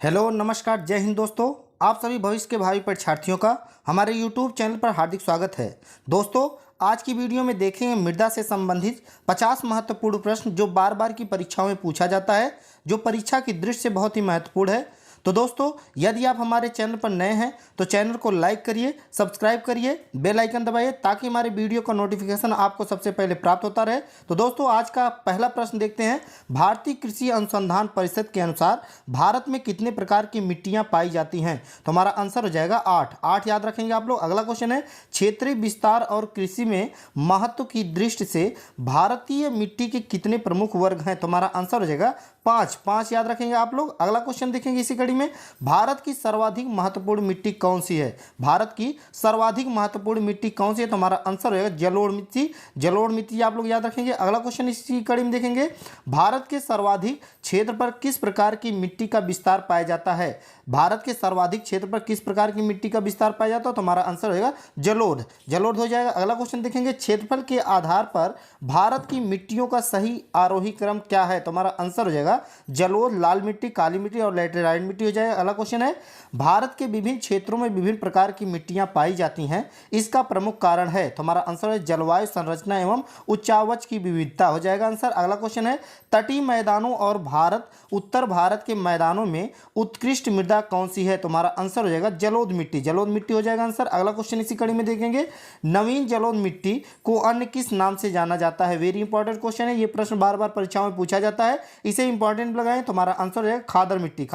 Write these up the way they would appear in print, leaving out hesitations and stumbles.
Hello नमस्कार जय हिंद दोस्तों। आप सभी भविष्य के भावी परीक्षार्थियों का हमारे यूट्यूब चैनल पर हार्दिक स्वागत है। दोस्तों आज की वीडियो में देखेंगे मृदा से संबंधित 50 महत्वपूर्ण प्रश्न जो बार बार की परीक्षाओं में पूछा जाता है, जो परीक्षा की दृष्टि से बहुत ही महत्वपूर्ण है। तो दोस्तों यदि आप हमारे चैनल पर नए हैं तो चैनल को लाइक करिए, सब्सक्राइब करिए, बेल आइकन दबाइए ताकि हमारे वीडियो का नोटिफिकेशन आपको सबसे पहले प्राप्त होता रहे। तो दोस्तों आज का पहला प्रश्न देखते हैं। भारतीय कृषि अनुसंधान परिषद के अनुसार भारत में कितने प्रकार की मिट्टियां पाई जाती हैं? तो हमारा आंसर हो जाएगा 8 याद रखेंगे आप लोग। अगला क्वेश्चन है, क्षेत्रीय विस्तार और कृषि में महत्व की दृष्टि से भारतीय मिट्टी के कितने प्रमुख वर्ग हैं? तो हमारा आंसर हो जाएगा 5 याद रखेंगे आप लोग। अगला क्वेश्चन देखेंगे इसी कड़ी में, भारत की सर्वाधिक महत्वपूर्ण मिट्टी कौन सी है? भारत की सर्वाधिक महत्वपूर्ण मिट्टी कौन सी है? तो हमारा आंसर होगा जलोढ़ मिट्टी। जलोढ़ मिट्टी आप लोग याद रखेंगे। अगला क्वेश्चन इसी कड़ी में देखेंगे, भारत के सर्वाधिक क्षेत्र पर किस प्रकार की मिट्टी का विस्तार पाया जाता है? भारत के सर्वाधिक क्षेत्र पर किस प्रकार की मिट्टी का विस्तार पाया जाता है? तो हमारा आंसर होगा जलोढ़ हो जाएगा। अगला क्वेश्चन देखेंगे, क्षेत्रफल के आधार पर भारत की मिट्टियों का सही आरोही क्रम क्या है? तो हमारा आंसर हो जाएगा जलोढ़, लाल मिट्टी, काली मिट्टी और लैटेराइट मिट्टी हो जाएगा। अगला क्वेश्चन है, भारत के विभिन्न क्षेत्रों में विभिन्न प्रकार की मिट्टियां पाई जाती हैं, इसका प्रमुख कारण है? तो हमारा आंसर है जलवायु, संरचना एवं उच्चावच की विविधता हो जाएगा आंसर। अगला क्वेश्चन है, तटीय मैदानों और उत्तर भारत के मैदानों में उत्कृष्ट मृदा कौन सी है? तो हमारा आंसर हो जाएगा जलोढ़ मिट्टी हो जाएगा आंसर। अगला क्वेश्चन इसी कड़ी में देखेंगे, नवीन जलोढ़ मिट्टी को अन्य किस नाम से जाना जाता है? वेरी इंपॉर्टेंट क्वेश्चन है, ये प्रश्न बार बार परीक्षाओं में पूछा जाता है, इसे इंपॉर्टेंट लगाएं। तो हमारा आंसर है खादर मिट्टी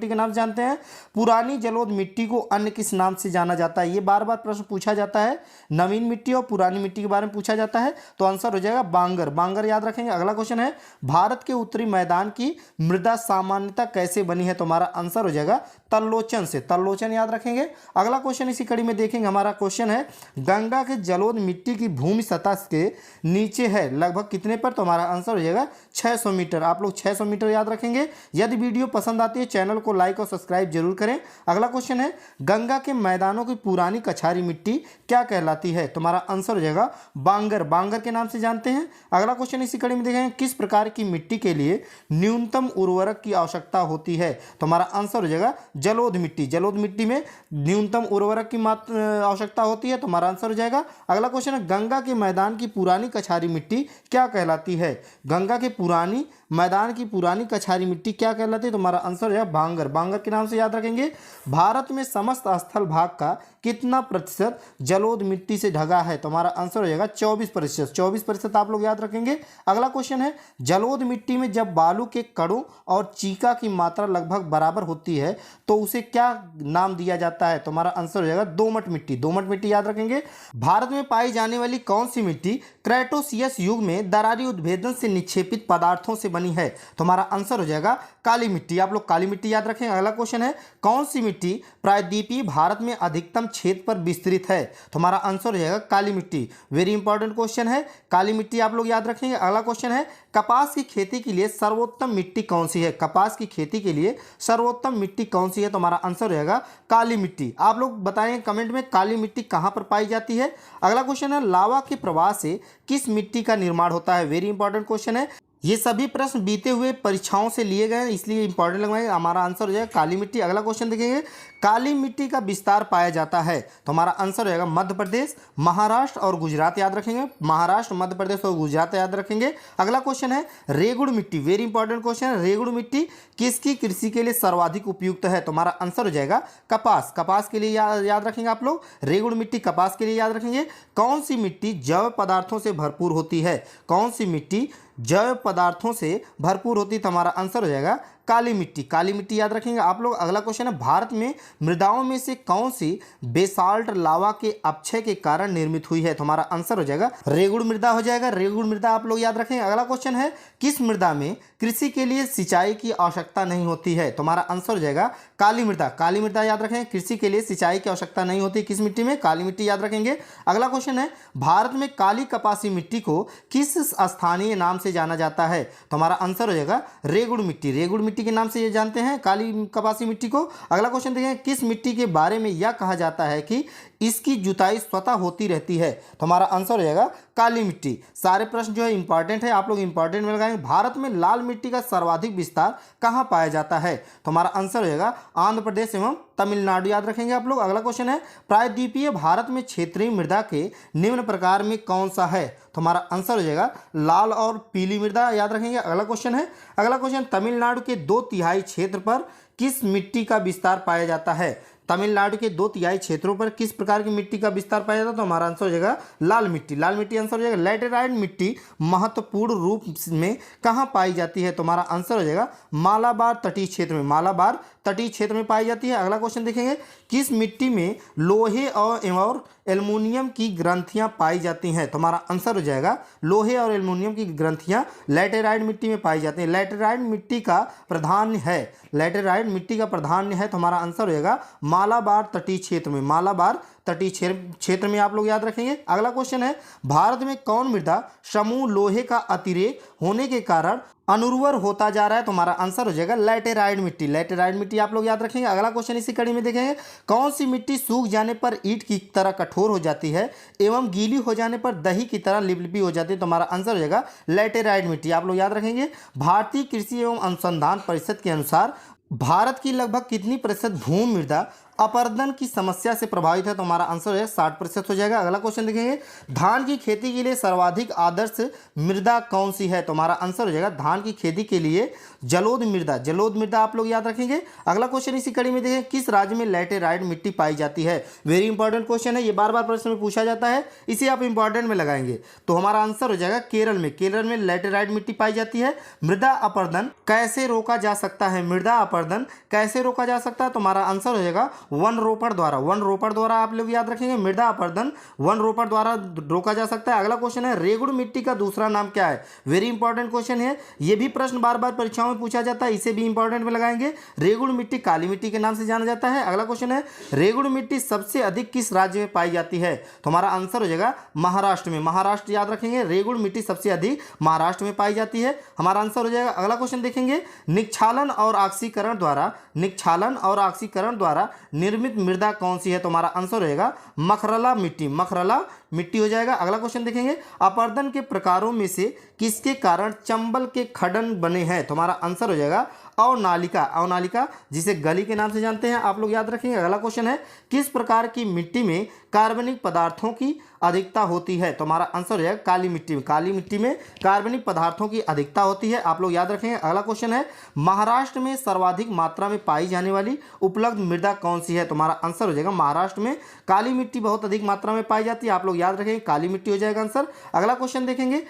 के नाम से जानते हैं। पुरानी जलोढ़ मिट्टी को अन्य किस नाम से जाना जाता है? ये बार बार प्रश्न पूछा जाता है, नवीन मिट्टी और पुरानी मिट्टी के बारे में पूछा जाता है। तो आंसर हो जाएगा बांगर याद रखेंगे। अगला क्वेश्चन है, भारत के उत्तरी मैदान की मृदा सामान्यता कैसे बनी है? तो हमारा आंसर हो जाएगा तल्लोचन याद रखेंगे। अगला क्वेश्चन इसी कड़ी में देखेंगे, हमारा क्वेश्चन है, गंगा के जलोढ़ मिट्टी की भूमि सतह के नीचे है लगभग कितने पर? तो हमारा आंसर हो जाएगा 600 मीटर। आप लोग 600 मीटर याद रखेंगे। यदि वीडियो पसंद आती है चैनल को लाइक और सब्सक्राइब जरूर करें। अगला क्वेश्चन है, गंगा के मैदानों की पुरानी कछारी मिट्टी क्या कहलाती है? तो हमारा आंसर हो जाएगा बांगर के नाम से जानते हैं। अगला क्वेश्चन इसी कड़ी में देखेंगे, किस प्रकार की मिट्टी के लिए न्यूनतम उर्वरक की आवश्यकता होती है? तो हमारा आंसर हो जाएगा जलोढ़ मिट्टी में न्यूनतम उर्वरक की आवश्यकता होती है। तो हमारा आंसर हो जाएगा। अगला क्वेश्चन है, गंगा के मैदान की पुरानी कछारी मिट्टी क्या कहलाती है? गंगा के मैदान की पुरानी कछारी मिट्टी क्या कहलाती है? तो हमारा आंसर है बांगर के नाम से याद रखेंगे। भारत में समस्त स्थल भाग का कितना प्रतिशत जलोढ़ मिट्टी से ढका है? तो हमारा आंसर हो जाएगा 24% आप लोग याद रखेंगे। अगला क्वेश्चन है, जलोढ़ मिट्टी में जब बालू के कणों और चीका की मात्रा लगभग बराबर होती है तो उसे क्या नाम दिया जाता है? तो हमारा आंसर हो जाएगा दोमट मिट्टी याद रखेंगे। भारत में पाई जाने वाली कौन सी मिट्टी क्रेटोसियस युग में दरारी उद्भेदन से निक्षेपित पदार्थों से बनी है? तो हमारा आंसर हो जाएगा काली मिट्टी। आप लोग काली मिट्टी याद रखें। अगला क्वेश्चन है, कौन सी मिट्टी प्रायद्वीपीय भारत में अधिकतम क्षेत्र पर विस्तृत है? तो हमारा आंसर हो जाएगा काली मिट्टी। वेरी इंपॉर्टेंट क्वेश्चन है, काली मिट्टी आप लोग याद रखेंगे। अगला क्वेश्चन है, कपास की खेती के लिए सर्वोत्तम मिट्टी कौन सी है? कपास की खेती के लिए सर्वोत्तम मिट्टी कौन सी है? तो हमारा आंसर हो जाएगा काली मिट्टी। आप लोग बताएं कमेंट में काली मिट्टी कहां पर पाई जाती है। अगला क्वेश्चन है, लावा के प्रवाह से किस मिट्टी का निर्माण होता है? वेरी इंपॉर्टेंट क्वेश्चन है, ये सभी प्रश्न बीते हुए परीक्षाओं से लिए गए हैं इसलिए इंपॉर्टेंट लगवाएंगे। हमारा आंसर हो जाएगा काली मिट्टी। अगला क्वेश्चन देखेंगे, काली मिट्टी का विस्तार पाया जाता है? तो हमारा आंसर हो जाएगा मध्य प्रदेश, महाराष्ट्र और गुजरात याद रखेंगे। महाराष्ट्र, मध्य प्रदेश और गुजरात याद रखेंगे। अगला क्वेश्चन है, रेगुड़ मिट्टी, वेरी इंपॉर्टेंट क्वेश्चन है, रेगुड़ मिट्टी किसकी कृषि के लिए सर्वाधिक उपयुक्त है? तो हमारा आंसर हो जाएगा कपास के लिए याद रखेंगे आप लोग। रेगुड़ मिट्टी कपास के लिए याद रखेंगे। कौन सी मिट्टी जैव पदार्थों से भरपूर होती है? कौन सी मिट्टी जैव पदार्थों से भरपूर होती है? तो हमारा आंसर हो जाएगा काली मिट्टी याद रखेंगे आप लोग। अगला क्वेश्चन है, भारत में मृदाओं में से कौन सी बेसाल्ट लावा के अपक्षय के कारण निर्मित हुई है? तो हमारा आंसर हो जाएगा रेगुड़ मृदा हो जाएगा। रेगुड़ मृदा आप लोग याद रखेंगे। अगला क्वेश्चन है, किस मृदा में कृषि के लिए सिंचाई की आवश्यकता नहीं होती है? तो हमारा आंसर हो जाएगा काली मृदा याद रखेंगे। कृषि के लिए सिंचाई की आवश्यकता नहीं होती किस मिट्टी में? काली मिट्टी याद रखेंगे। अगला क्वेश्चन है, भारत में काली कपासी मिट्टी को किस स्थानीय नाम से जाना जाता है? तो हमारा आंसर हो जाएगा रेगुड़ मिट्टी के नाम से ये जानते हैं काली कपासी मिट्टी को। अगला क्वेश्चन देखें, किस मिट्टी के बारे में यह कहा जाता है कि इसकी जुताई स्वतः होती रहती है? तो हमारा आंसर हो जाएगा काली मिट्टी। सारे प्रश्न जो है इंपॉर्टेंट है, आप लोग इंपॉर्टेंट में लगाएंगे। भारत में लाल मिट्टी का सर्वाधिक विस्तार कहाँ पाया जाता है? तो हमारा आंसर हो जाएगा आंध्र प्रदेश एवं तमिलनाडु, याद रखेंगे आप लोग। अगला क्वेश्चन है, प्रायद्वीपीय भारत में क्षेत्रीय मृदा के निम्न प्रकार में कौन सा है? तो हमारा आंसर हो जाएगा लाल और पीली मृदा, याद रखेंगे। अगला क्वेश्चन है, अगला क्वेश्चन, तमिलनाडु के 2/3 क्षेत्र पर किस मिट्टी का विस्तार पाया जाता है? तमिलनाडु के 2/3 क्षेत्रों पर किस प्रकार की मिट्टी का विस्तार पाया जाता है? तो हमारा आंसर हो जाएगा लाल मिट्टी। लाल मिट्टी आंसर हो जाएगा। लैटेराइट मिट्टी महत्वपूर्ण रूप में कहाँ पाई जाती है? तो हमारा आंसर हो जाएगा मालाबार तटीय क्षेत्र में। मालाबार तटीय क्षेत्र में पाई जाती है। अगला क्वेश्चन देखेंगे, किस मिट्टी में लोहे और एल्युमिनियम की ग्रंथियां पाई जाती हैं? तो हमारा आंसर हो जाएगा लोहे और एल्युमिनियम की ग्रंथियां लैटेराइट मिट्टी में पाई जाती हैं। लैटेराइट मिट्टी का प्राधान्य है, लैटेराइट मिट्टी का प्राधान्य है। तो हमारा आंसर हो जाएगा मालाबार तटीय क्षेत्र में। मालाबार तटीय क्षेत्र में आप लोग याद रखेंगे। अगला क्वेश्चन है, भारत में कौन मृदा समूह लोहे का अतिरेक होने के कारण अनुर्वर होता जा रहा है? तो हमारा आंसर हो जाएगा लैटेराइट मिट्टी। लैटेराइट मिट्टी आप लोग याद रखेंगे। अगला क्वेश्चन इसी कड़ी में देखेंगे, कौन सी मिट्टी सूख जाने पर ईंट की तरह कठोर हो जाती है एवं गीली हो जाने पर दही की तरह लिपलिपी हो जाती है? तो हमारा आंसर हो जाएगा लैटेराइट मिट्टी, आप लोग याद रखेंगे। भारतीय कृषि एवं अनुसंधान परिषद के अनुसार भारत की लगभग कितनी प्रतिशत भूमि मृदा अपरदन की समस्या से प्रभावित है? तो हमारा आंसर है 60% हो जाएगा। अगला क्वेश्चन देखेंगे, धान की खेती के लिए सर्वाधिक आदर्श मृदा कौन सी है? तो हमारा आंसर हो जाएगा धान की खेती के लिए जलोढ़ मृदा। जलोढ़ मृदा आप लोग याद रखेंगे। अगला क्वेश्चन इसी कड़ी में देखें, किस राज्य में लैटेराइट मिट्टी पाई जाती है? वेरी इंपॉर्टेंट क्वेश्चन है, ये बार बार प्रश्न में पूछा जाता है, इसे आप इंपॉर्टेंट में लगाएंगे। तो हमारा आंसर हो जाएगा केरल में। केरल में लैटेराइट मिट्टी पाई जाती है। मृदा अपरदन कैसे रोका जा सकता है? मृदा अपरदन कैसे रोका जा सकता है? तो हमारा आंसर हो जाएगा वन रोपण द्वारा। वन रोपण द्वारा आप लोग याद रखेंगे, मृदा अपरदन वन रोपण द्वारा रोका जा सकता है। अगला क्वेश्चन है, रेगुड़ मिट्टी का दूसरा नाम क्या है? वेरी इंपॉर्टेंट क्वेश्चन है, ये भी प्रश्न बार बार परीक्षाओं में पूछा जाता है, इसे भी इंपॉर्टेंट में लगाएंगे। रेगुड़ मिट्टी काली मिट्टी के नाम से जाना जाता है। अगला क्वेश्चन है, रेगुड़ मिट्टी सबसे अधिक किस राज्य में पाई जाती है? तो हमारा आंसर हो जाएगा महाराष्ट्र में। महाराष्ट्र याद रखेंगे, रेगुड़ मिट्टी सबसे अधिक महाराष्ट्र में पाई जाती है। हमारा आंसर हो जाएगा। अगला क्वेश्चन देखेंगे, निक्षालन और ऑक्सीकरण द्वारा निर्मित मृदा कौन सी है? तो हमारा आंसर रहेगा मखरला मिट्टी। मखरला मिट्टी हो जाएगा। अगला क्वेश्चन देखेंगे, अपरदन के प्रकारों में से किसके कारण चंबल के खडन बने हैं? तो हमारा आंसर हो जाएगा अवनालिका। अवनालिका जिसे गली के नाम से जानते हैं, आप लोग याद रखेंगे। अगला क्वेश्चन है, किस प्रकार की मिट्टी में कार्बनिक पदार्थों की अधिकता होती है? तो हमारा आंसर हो जाएगा काली मिट्टी में। काली मिट्टी में कार्बनिक पदार्थों की अधिकता होती है, आप लोग याद रखेंगे। अगला क्वेश्चन है, महाराष्ट्र में सर्वाधिक मात्रा में पाई जाने वाली उपलब्ध मृदा कौन सी है? तो हमारा आंसर हो जाएगा महाराष्ट्र में काली मिट्टी बहुत अधिक मात्रा में पाई जाती है, आप लोग याद रखेंगे काली मिट्टी हो जाएगा आंसर। अगला क्वेश्चन देखेंगे,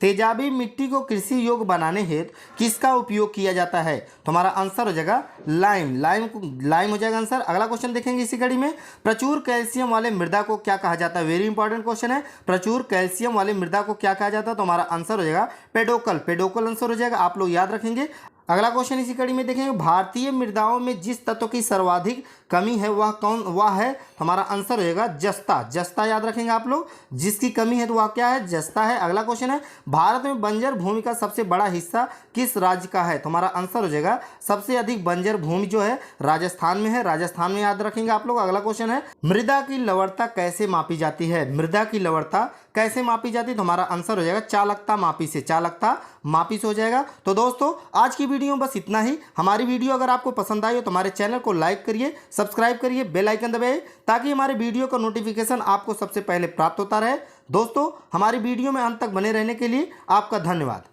तेजाबी मिट्टी को कृषि योग्य बनाने हेतु किसका उपयोग किया जाता है? तो हमारा आंसर हो जाएगा लाइम। लाइम हो जाएगा आंसर। अगला क्वेश्चन देखेंगे इसी कड़ी में, प्रचुर कैल्शियम वाले मृदा को क्या कहा जाता है? वेरी इंपॉर्टेंट क्वेश्चन है, प्रचुर कैल्शियम वाले मृदा को क्या कहा जाता है? तो हमारा आंसर हो जाएगा पेडोकल। पेडोकल आंसर हो जाएगा, आप लोग याद रखेंगे। अगला क्वेश्चन इसी कड़ी में देखेंगे, भारतीय मृदाओं में जिस तत्व की सर्वाधिक कमी है वह है? हमारा आंसर रहेगा जस्ता। जस्ता याद रखेंगे आप लोग, जिसकी कमी है तो वह क्या है? जस्ता है। अगला क्वेश्चन है, भारत में बंजर भूमि का सबसे बड़ा हिस्सा किस राज्य का है? तो हमारा आंसर हो जाएगा सबसे अधिक बंजर भूमि जो है राजस्थान में है। राजस्थान में याद रखेंगे आप लोग। अगला क्वेश्चन है, मृदा की लवणता कैसे मापी जाती है? मृदा की लवणता कैसे मापी जाती है? तो हमारा आंसर हो जाएगा चालकता मापी से। चालकता मापी से हो जाएगा। तो दोस्तों आज की वीडियो बस इतना ही। हमारी वीडियो अगर आपको पसंद आई हो तो हमारे चैनल को लाइक करिए, सब्सक्राइब करिए, बेल आइकन दबाइए ताकि हमारे वीडियो का नोटिफिकेशन आपको सबसे पहले प्राप्त होता रहे। दोस्तों हमारी वीडियो में अंत तक बने रहने के लिए आपका धन्यवाद।